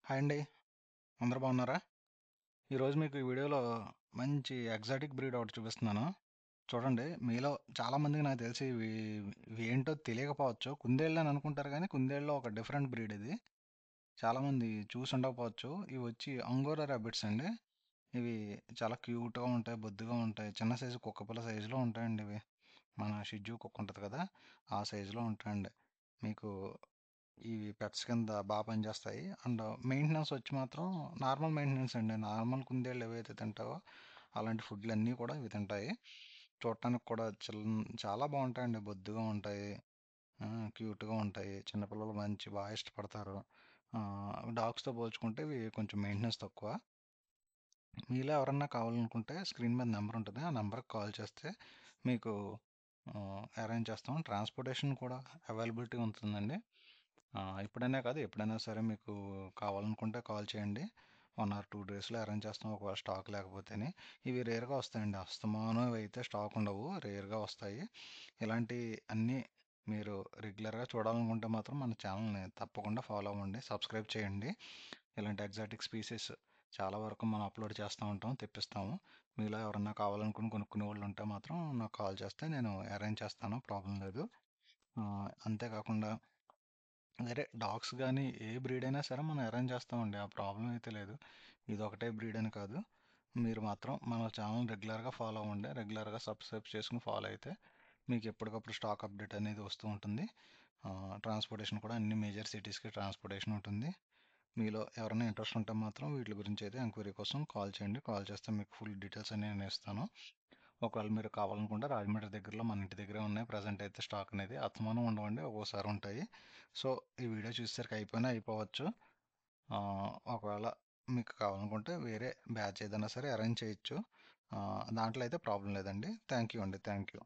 Hi అండి. అందరూ బాగున్నారా? ఈరోజు మీకు ఈ వీడియోలో మంచి ఎగ్జాటిక్ బ్రీడ్ ఒకటి చూపిస్తున్నాను. చూడండి, మీలో చాలామందికి నాకు తెలిసి ఇవి ఏంటో తెలియకపోవచ్చు. కుందేళ్ళు అని అనుకుంటారు కానీ కుందేళ్ళలో ఒక డిఫరెంట్ బ్రీడ్ ఇది. చాలామంది చూసి ఉండకపోవచ్చు. ఇవి వచ్చి అంగోరా ర్యాబిట్స్ అండి. ఇవి చాలా క్యూట్‌గా ఉంటాయి, బొద్దుగా ఉంటాయి. చిన్న సైజు కుక్కపిల్ల సైజులో ఉంటాయండి ఇవి. మన షిట్జూ కుక్క ఉంటది కదా! ఆ సైజులో ఉంటాయండి. మీకు ఇవి పెట్స్ కింద పనిచేస్తాయి. అండ్ మెయింటెనెన్స్ వచ్చి మాత్రం నార్మల్ మెయింటెనెన్స్ అండి. నార్మల్ కుందేళ్ళు ఏవైతే తింటావో అలాంటి ఫుడ్‌లన్నీ కూడా ఇవి తింటాయి. చూడటానికి కూడా చాలా బాగుంటాయండి. బొద్దుగా ఉంటాయి. క్యూట్‌గా ఉంటాయి. చిన్నపిల్లలు బాగా ఇష్టపడతారు. డాగ్స్‌తో పోల్చుకుంటే ఇవి కొంచెం మెయింటెనెన్స్ తక్కువ. మీలో ఎవరన్నా కావాలనుకుంటే స్క్రీన్ మీద నెంబర్ ఉంటుంది. ఆ నెంబర్‌కి కాల్ చేస్తే మీకు అరేంజ్ చేస్తాం. ట్రాన్స్‌పోర్టేషన్ కూడా అవైలబిలిటీ ఉంటుందండి. ఇప్పుడనే కాదు, ఎప్పుడైనా సరే మీకు కావాలనుకుంటే కాల్ చేయండి. 1 ఆర్ 2 డేస్‌లో అరేంజ్ చేస్తాం ఒకవేళ స్టాక్ లేకపోతేని. ఇవి రేర్‌గా వస్తాయండి. అస్తమానం ఇవైతే స్టాక్ ఉండవు. రేర్‌గా వస్తాయి. ఇలాంటి అన్నీ మీరు రెగ్యులర్‌గా చూడాలనుకుంటే మాత్రం మన ఛానల్‌ని తప్పకుండా ఫాలో అవ్వండి. సబ్స్క్రైబ్ చేయండి. ఇలాంటి ఎగ్జాటిక్ స్పీసీస్ చాలా వరకు మనం అప్లోడ్ చేస్తూ ఉంటాం, తెప్పిస్తాము. మీలో ఎవరన్నా కావాలనుకుని కొనుక్కునే వాళ్ళు ఉంటే మాత్రం నాకు కాల్ చేస్తే నేను అరేంజ్ చేస్తాను. ప్రాబ్లం లేదు. అంతేకాకుండా వేరే డాగ్స్ గానీ, ఏ బ్రీడ్ అయినా సరే మనం అరేంజ్ చేస్తామండి. ఆ ప్రాబ్లమ్ అయితే లేదు. ఇదొకటే బ్రీడ్ అని కాదు. మీరు మాత్రం మన ఛానల్ రెగ్యులర్‌గా ఫాలో అవ్వండి. రెగ్యులర్‌గా సబ్స్క్రైబ్ చేసుకొని ఫాలో అయితే మీకు ఎప్పటికప్పుడు స్టాక్ అప్డేట్ అనేది వస్తూ ఉంటుంది. ట్రాన్స్‌పోర్టేషన్ కూడా అన్ని మేజర్ సిటీస్‌కి ట్రాన్స్‌పోర్టేషన్ ఉంటుంది. మీలో ఎవరైనా ఇంట్రెస్ట్ ఉంటే మాత్రం వీటి గురించి అయితే ఎంక్వైరీ కోసం కాల్ చేయండి. కాల్ చేస్తే మీకు ఫుల్ డీటెయిల్స్ అన్నీ నేను ఇస్తాను. ఒకవేళ మీరు కావాలనుకుంటే రాజమండ్రి దగ్గరలో మన ఇంటి దగ్గరే ఉన్నాయి. ప్రెజెంట్ అయితే స్టాక్ అనేది అస్తమానం ఉండవండి. ఒక్కోసారి ఉంటాయి. సో, ఈ వీడియో చూసేసరికి అయిపోయినా అయిపోవచ్చు. ఒకవేళ మీకు కావాలనుకుంటే వేరే బ్యాచ్ ఏదైనా సరే అరేంజ్ చేయొచ్చు. దాంట్లో అయితే ప్రాబ్లం లేదండి. థ్యాంక్ యూ అండి. Thank you.